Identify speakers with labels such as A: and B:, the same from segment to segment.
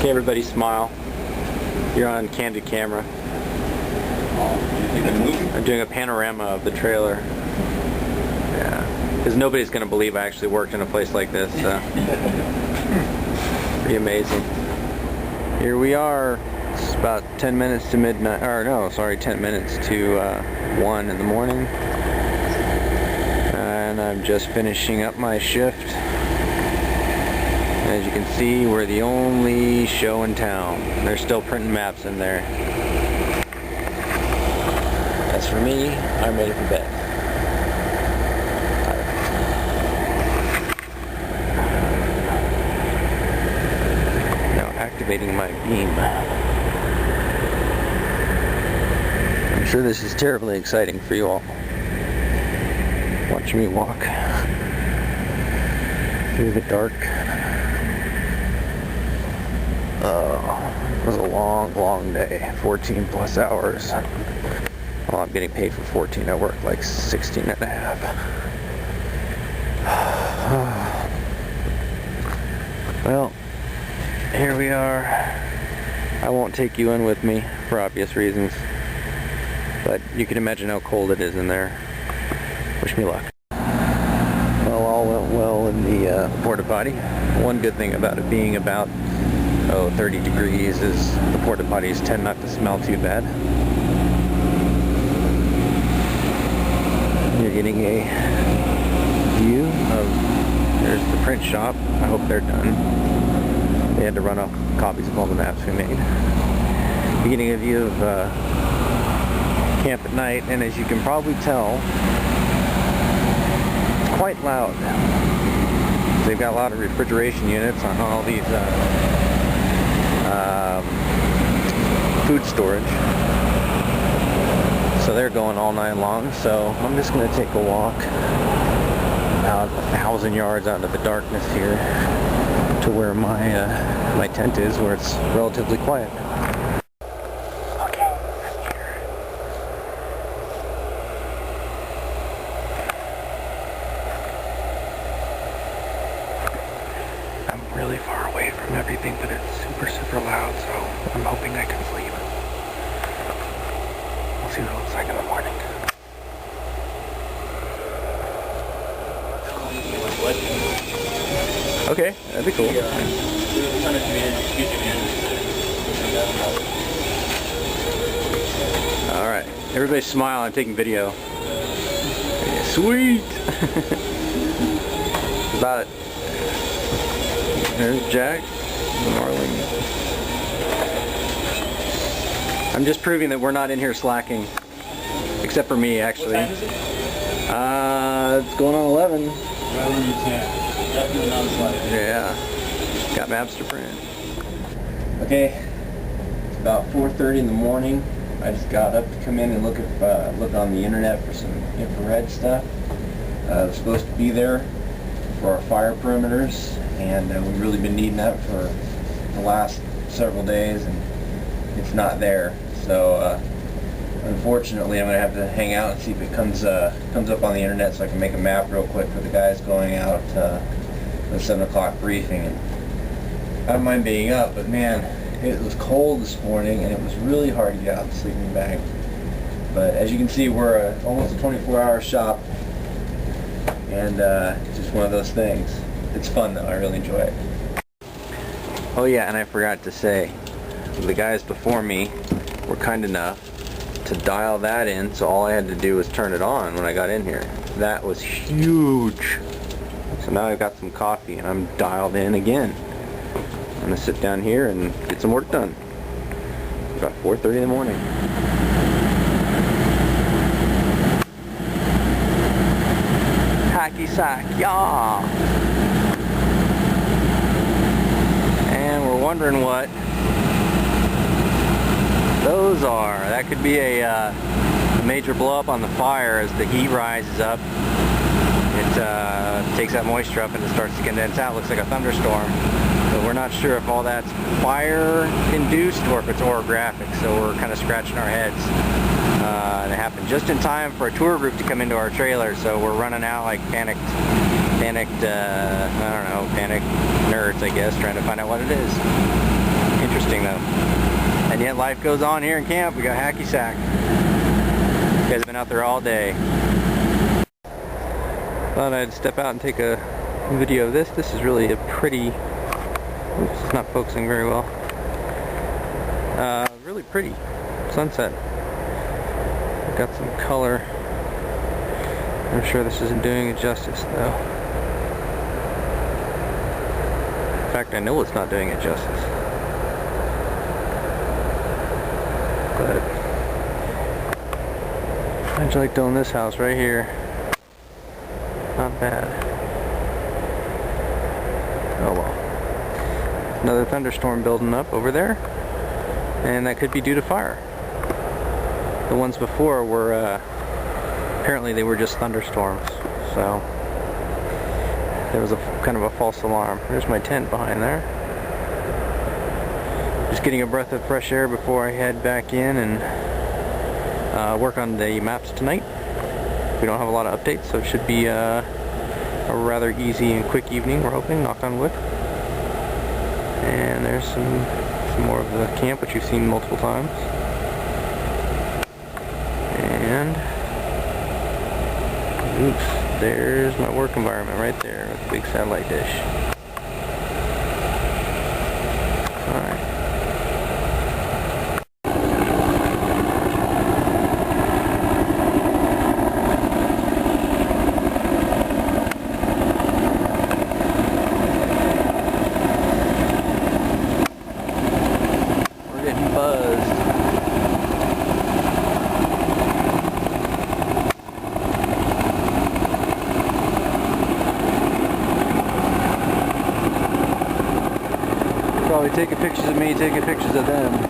A: Okay, everybody smile. You're on candid camera. I'm doing a panorama of the trailer. Yeah, because nobody's going to believe I actually worked in a place like this. Pretty amazing. Here we are. It's about 10 minutes to midnight, or no, sorry, 10 minutes to 1 in the morning. And I'm just finishing up my shift. As you can see, we're the only show in town. They're still printing maps in there. As for me, I'm ready for bed. Now activating my beam. I'm sure this is terribly exciting for you all. Watch me walk through the dark. It was a long, long day. 14 plus hours. Well, I'm getting paid for 14. I work like 16 and a half. Well, here we are. I won't take you in with me for obvious reasons. But you can imagine how cold it is in there. Wish me luck. Well, all went well in the porta potty. One good thing about it being about 30 degrees is the porta potties tend not to smell too bad. You're getting a view of, there's the print shop. I hope they're done. They had to run off copies of all the maps we made. You're getting a view of camp at night, and as you can probably tell, it's quite loud. They've got a lot of refrigeration units on all these food storage, so they're going all night long. So I'm just going to take a walk about 1,000 yards out into the darkness here to where my tent is, where it's relatively quiet. Okay, I'm here. I'm really far away from everything, but it's super loud, so I'm hoping I can sleep. We'll see what it looks like in the morning. Okay, that'd be cool. Alright, everybody smile, I'm taking video. Yeah, sweet! About it. There's Jack, Marlene. I'm just proving that we're not in here slacking. Except for me, actually.
B: What time is it?
A: It's going on 11.
B: Right when you can. Definitely not slacking.
A: Yeah. Got maps to print. Okay. It's about 4:30 in the morning. I just got up to come in and look on the internet for some infrared stuff. I was supposed to be there for our fire perimeters, and we've really been needing that for the last several days, and it's not there. So unfortunately, I'm going to have to hang out and see if it comes up on the internet, so I can make a map real quick for the guys going out for the 7 o'clock briefing. And I don't mind being up, but man, it was cold this morning, and it was really hard to get out of the sleeping bag. But as you can see, we're almost a 24-hour shop, and it's just one of those things. It's fun though, I really enjoy it. Oh yeah, and I forgot to say, the guys before me were kind enough to dial that in, so all I had to do was turn it on when I got in here. That was huge. So now I've got some coffee and I'm dialed in again. I'm going to sit down here and get some work done. It's about 4:30 in the morning. Hacky sack, yeah! And we're wondering what those are. That could be a major blow up on the fire as the heat rises up. It takes that moisture up and it starts to condense out. Looks like a thunderstorm. But we're not sure if all that's fire induced or if it's orographic, so we're kind of scratching our heads. And it happened just in time for a tour group to come into our trailer, so we're running out like panicked nerds, I guess, trying to find out what it is. Interesting though. And yet life goes on here in camp. We got hacky sack. You guys have been out there all day. Thought I'd step out and take a video of this. This is really a pretty... Oops, it's not focusing very well. Really pretty sunset. Got some color. I'm sure this isn't doing it justice though. In fact, I know it's not doing it justice. But how'd you like doing this house right here? Not bad. Oh well. Another thunderstorm building up over there, and that could be due to fire. The ones before were apparently they were just thunderstorms, so there was a kind of a false alarm. There's my tent behind there. Just getting a breath of fresh air before I head back in and work on the maps tonight. We don't have a lot of updates, so it should be a rather easy and quick evening, we're hoping, knock on wood. And there's some more of the camp, which you've seen multiple times. And oops, there's my work environment right there with the big satellite dish. Alright. Probably taking pictures of me, taking pictures of them.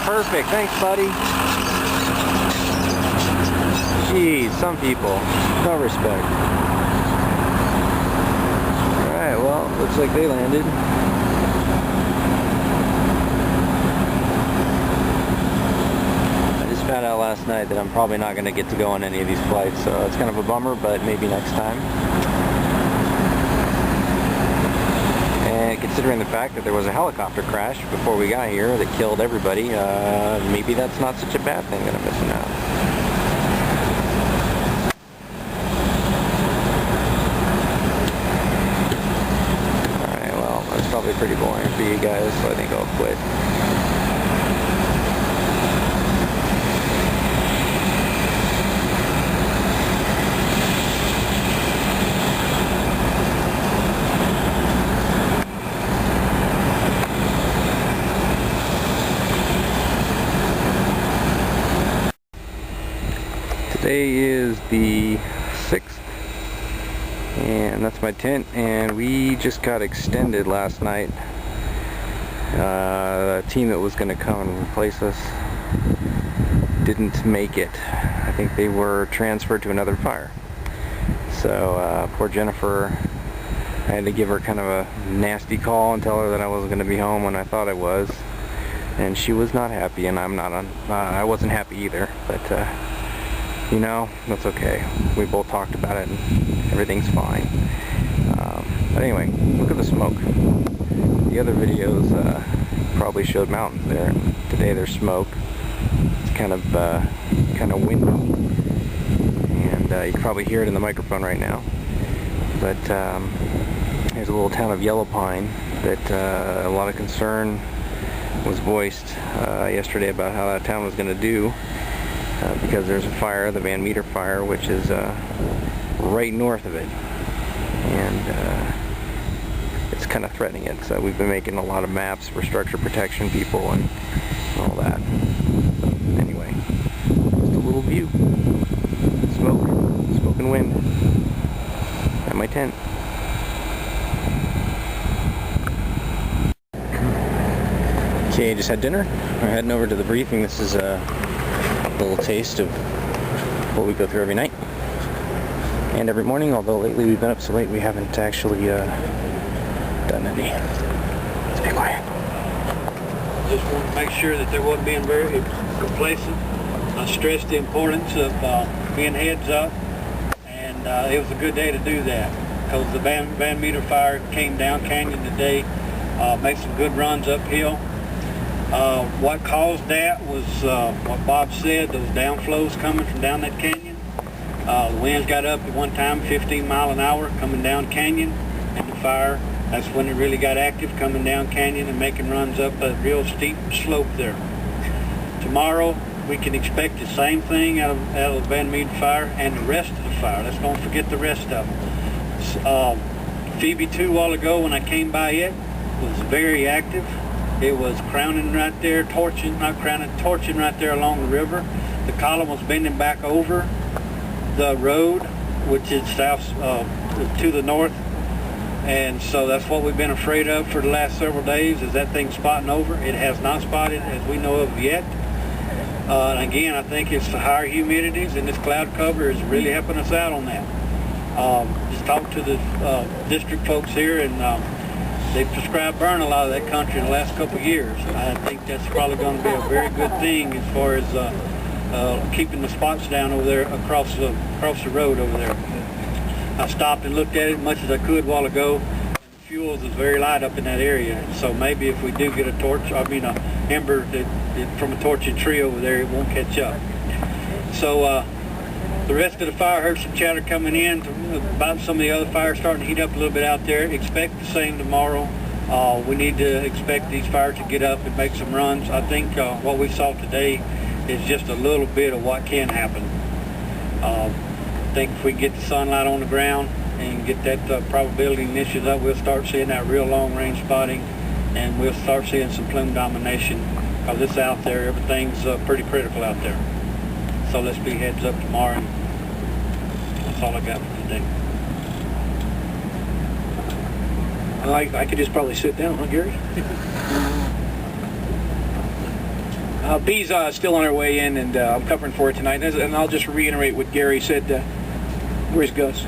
A: Perfect, thanks buddy. Jeez, some people, no respect. Alright, well, looks like they landed. I just found out last night that I'm probably not going to get to go on any of these flights, so it's kind of a bummer, but maybe next time. And considering the fact that there was a helicopter crash before we got here that killed everybody, maybe that's not such a bad thing that I'm missing out. Alright, well, that's probably pretty boring for you guys, so I think I'll quit. Today is the 6th, and that's my tent, and we just got extended last night. The team that was going to come and replace us didn't make it. I think they were transferred to another fire. So poor Jennifer, I had to give her kind of a nasty call and tell her that I wasn't going to be home when I thought I was, and she was not happy, and I wasn't happy either, but you know, that's okay. We both talked about it and everything's fine. But anyway, look at the smoke. The other videos probably showed mountains there. Today there's smoke. It's kind of windy, and you can probably hear it in the microphone right now. But there's a little town of Yellow Pine that a lot of concern was voiced yesterday about how that town was going to do because there's a fire, the Van Meter fire, which is right north of it, and it's kind of threatening it. So we've been making a lot of maps for structure protection people and all that. So anyway, just a little view. Smoke and wind at my tent. Okay, just had dinner. We're heading over to the briefing. This is a little taste of what we go through every night and every morning, although lately we've been up so late we haven't actually done any. Let's be quiet.
C: Just wanted to make sure that there wasn't being very complacent. I stressed the importance of being heads up, and it was a good day to do that because the Van Meter fire came down canyon today, made some good runs uphill. What caused that was what Bob said, those downflows coming from down that canyon. The winds got up at one time 15 miles an hour coming down canyon, and the fire, that's when it really got active, coming down canyon and making runs up a real steep slope there. Tomorrow we can expect the same thing out of the Van Meter fire and the rest of the fire. Let's don't forget the rest of them. Phoebe 2 a while ago when I came by it was very active. It was crowning right there, torching right there along the river. The column was bending back over the road, which is south to the north. And so that's what we've been afraid of for the last several days, is that thing spotting over. It has not spotted as we know of yet. And again, I think it's the higher humidities and this cloud cover is really helping us out on that. Just talked to the district folks here, and they've prescribed burn a lot of that country in the last couple of years. I think that's probably going to be a very good thing as far as keeping the spots down over there across the road over there. I stopped and looked at it as much as I could a while ago. The fuels is very light up in that area, so maybe if we do get a torch, a ember from a torching tree over there, it won't catch up. So the rest of the fire, heard some chatter coming in about some of the other fires starting to heat up a little bit out there. Expect the same tomorrow. We need to expect these fires to get up and make some runs. I think what we saw today is just a little bit of what can happen. I think if we get the sunlight on the ground and get that probability initiatives up, we'll start seeing that real long range spotting, and we'll start seeing some plume domination, because it's out there. Everything's pretty critical out there. So let's be heads up tomorrow. And that's all I got for today.
D: I could just probably sit down, huh, Gary? B's still on our way in, and I'm covering for it tonight. And I'll just reiterate what Gary said. Where's Gus?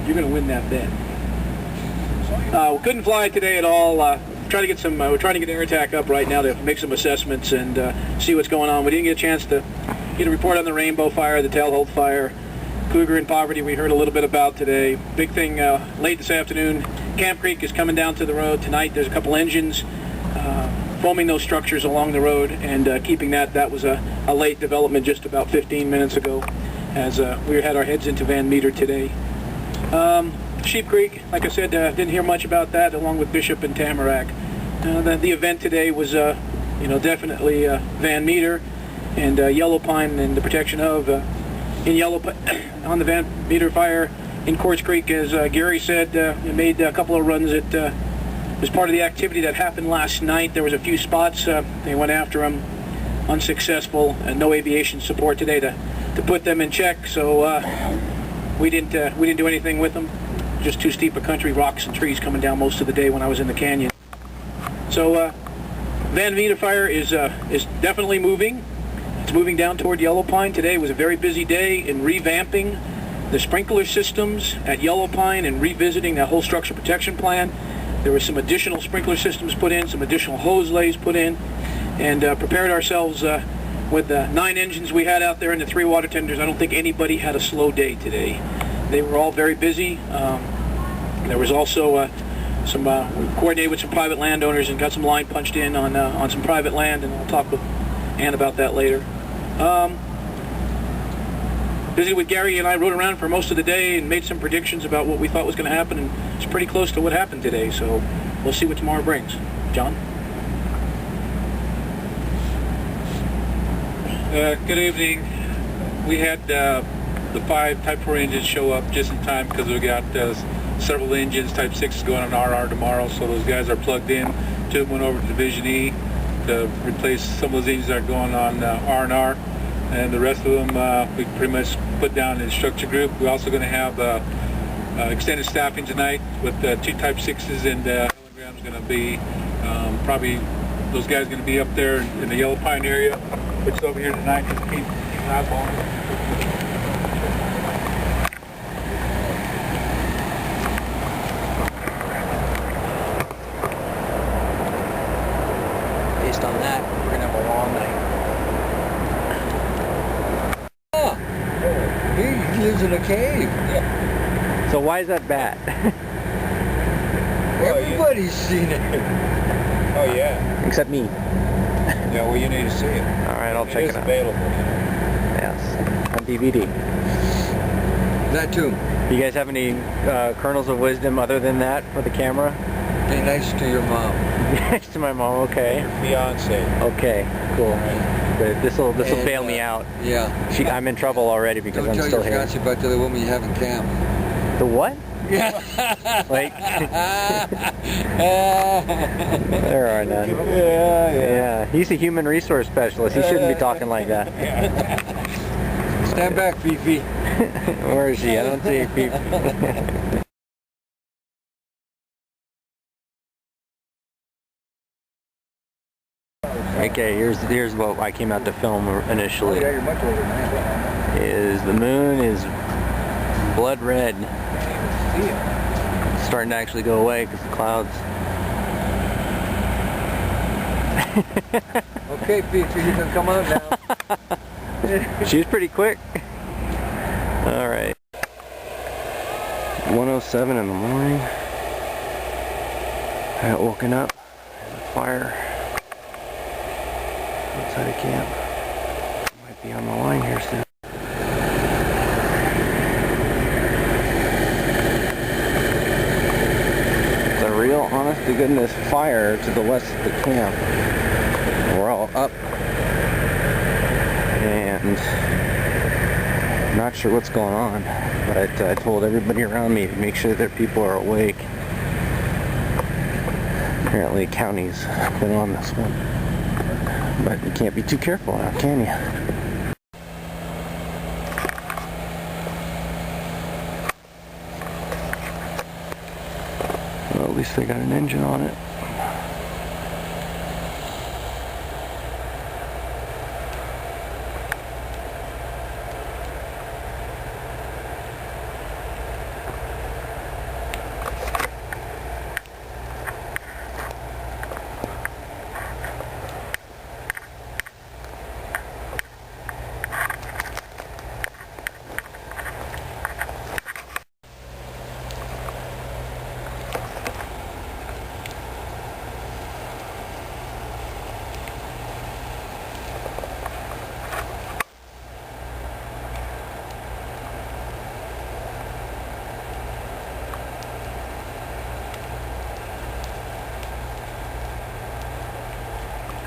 D: You're going to win that bet. We couldn't fly today at all. We're trying to get air attack up right now to make some assessments and see what's going on. We didn't get a chance to get a report on the Rainbow Fire, the Tailholt Fire, Cougar and Poverty we heard a little bit about today. Big thing late this afternoon, Camp Creek is coming down to the road tonight. There's a couple engines foaming those structures along the road, and keeping that was a late development just about 15 minutes ago as we had our heads into Van Meter today. Sheep Creek, like I said, didn't hear much about that, along with Bishop and Tamarack. The event today was definitely Van Meter and Yellow Pine and the protection of on the Van Meter fire in Quartz Creek. As Gary said, made a couple of runs as part of the activity that happened last night. There was a few spots. They went after them, unsuccessful, and no aviation support today to put them in check. So we didn't do anything with them. Just too steep a country, rocks and trees coming down most of the day when I was in the canyon. So Van Meter fire is definitely moving. It's moving down toward Yellow Pine. Today was a very busy day in revamping the sprinkler systems at Yellow Pine and revisiting that whole structure protection plan. There were some additional sprinkler systems put in, some additional hose lays put in, and prepared ourselves with the 9 engines we had out there and the 3 water tenders. I don't think anybody had a slow day today. They were all very busy. There was also we coordinated with some private landowners and got some line punched in on some private land, and I'll talk with Ann about that later. Busy with Gary, and I rode around for most of the day and made some predictions about what we thought was going to happen, and it's pretty close to what happened today, so we'll see what tomorrow brings. John?
B: Good evening. We had the 5 Type 4 engines show up just in time because we got several engines, Type 6s going on RR tomorrow, so those guys are plugged in. 2 of them went over to Division E to replace some of those engines that are going on R&R, and the rest of them we pretty much put down in the structure group. We're also going to have extended staffing tonight with 2 Type 6s, and Hillengraham's going to be probably, those guys are going to be up there in the Yellow Pine area, which is over here tonight. Just keep an eyeball on it.
A: Based on that, we're going to have a long night.
E: Oh, he lives in a cave.
A: So why is that bad?
E: Everybody's seen it.
B: Oh yeah.
A: Except me.
B: Yeah, well you need to see it.
A: Alright, I'll check it out.
B: Available.
A: Yes, on DVD.
E: That too.
A: Do you guys have any kernels of wisdom other than that for the camera?
E: Be nice to your mom.
A: Next to my mom, okay.
B: Fiance.
A: Okay, cool. Good. This'll
E: And,
A: bail me out.
E: Yeah.
A: I'm in trouble already because
E: Don't
A: I'm
E: tell
A: still
E: your
A: here.
E: fiance about the other woman you have in camp.
A: The what?
E: Yeah.
A: Like, there are none. Yeah, he's a human resource specialist. He shouldn't be talking like that.
E: Stand back, Fifi.
A: Where is she? I don't see Fifi. Okay, here's what I came out to film initially.
E: Yeah, you're much older than that.
A: Is the moon is blood red. It's starting to actually go away because the clouds.
E: Okay, Fifi, you can come out now.
A: She's pretty quick. All right. 1:07 in the morning. I got woken up. There's a fire outside of camp. Might be on the line here soon. It's a real honest to goodness fire to the west of the camp. We're all up and not sure what's going on, but I told everybody around me to make sure their people are awake. Apparently county's been on this one, but you can't be too careful now, can you? Well, at least they got an engine on it.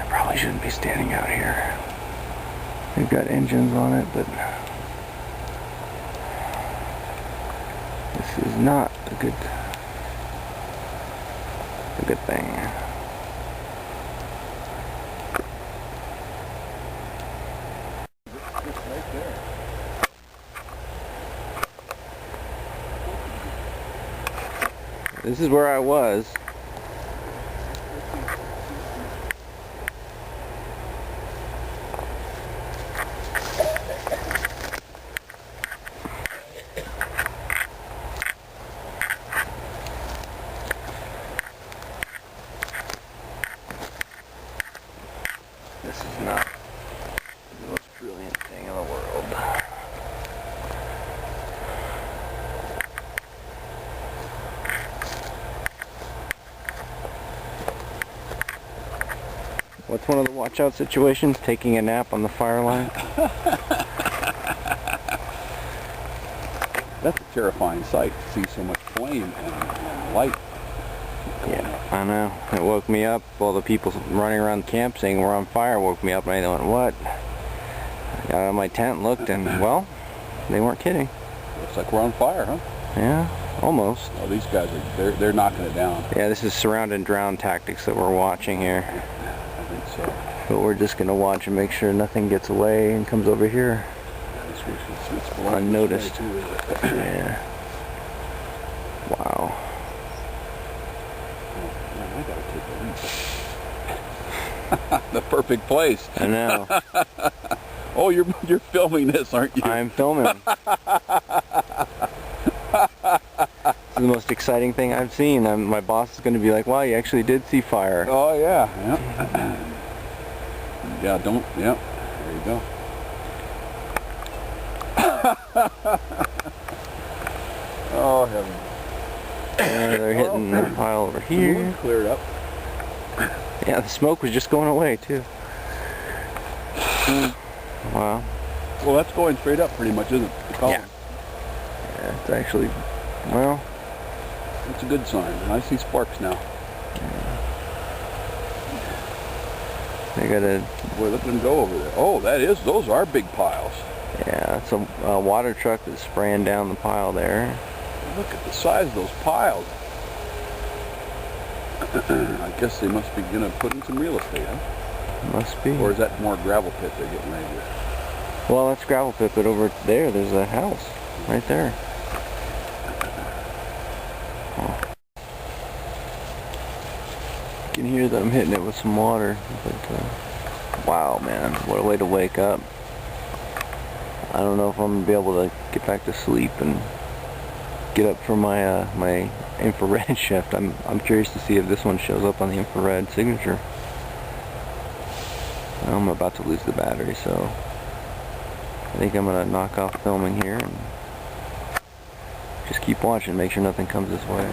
A: Probably shouldn't be standing out here. They've got engines on it, but this is not a good thing. This is where I was. This is not the most brilliant thing in the world. What's one of the watch out situations? Taking a nap on the fire line?
F: That's a terrifying sight to see so much flame and light.
A: Yeah, I know. It woke me up. All the people running around the camp saying we're on fire woke me up, and I went, what? I got out of my tent, looked, and well, they weren't kidding.
F: Looks like we're on fire, huh?
A: Yeah, almost.
F: Oh, these guys they're knocking it down.
A: Yeah, this is surround and drown tactics that we're watching here.
F: I think so.
A: But we're just gonna watch and make sure nothing gets away and comes over here
F: It's
A: unnoticed.
F: too, is it?
A: Yeah. Wow.
F: Man, I gotta take a leak. The perfect place.
A: I know.
F: Oh, you're filming this, aren't you?
A: I'm filming. It's the most exciting thing I've seen. My boss is going to be like, wow, you actually did see fire.
F: Oh yeah, yeah. Yeah, don't, yeah. There you go. Oh heaven.
A: Yeah, they're hitting the pile over here.
F: Cleared up.
A: Yeah, the smoke was just going away too. Wow.
F: Well, that's going straight up pretty much, isn't it? The column.
A: Yeah. Yeah, it's actually, well,
F: It's a good sign. And I see sparks now.
A: they got a,
F: Boy, look at them go over there. Oh, those are big piles.
A: yeah, it's a water truck that's spraying down the pile there.
F: Look at the size of those piles. I guess they must be gonna put in some real estate, huh?
A: Must be.
F: Or is that more gravel pit they're getting ready to?
A: Well, that's gravel pit, but over there, there's a house right there. Oh. You can hear them hitting it with some water. But, wow, man, what a way to wake up. I don't know if I'm gonna be able to get back to sleep and get up for my my infrared shift. I'm curious to see if this one shows up on the infrared signature. I'm about to lose the battery, so I think I'm gonna knock off filming here and just keep watching, make sure nothing comes this way.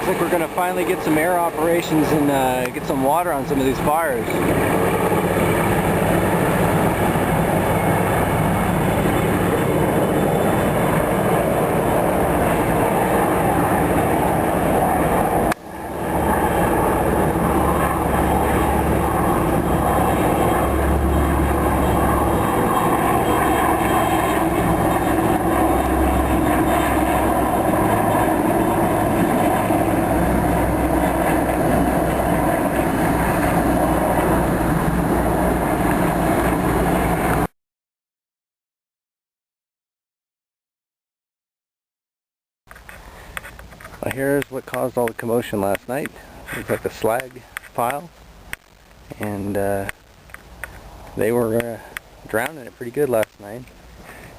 A: We're going to finally get some air operations and get some water on some of these fires. Well, here's what caused all the commotion last night. Looks like a slag pile, and they were drowning it pretty good last night.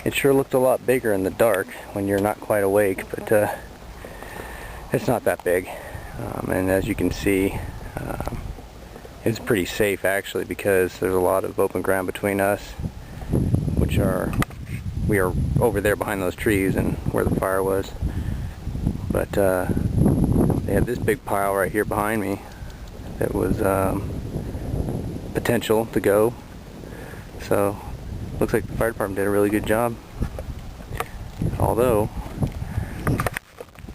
A: It sure looked a lot bigger in the dark when you're not quite awake, but it's not that big. And as you can see, it's pretty safe actually, because there's a lot of open ground between us, we are over there behind those trees and where the fire was. But they had this big pile right here behind me that was potential to go. So looks like the fire department did a really good job. Although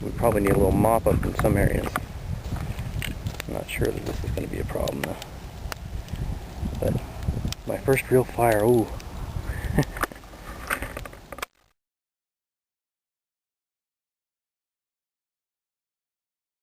A: we probably need a little mop up in some areas.
D: I'm not sure that this is going to be a problem though. But my first real fire, ooh.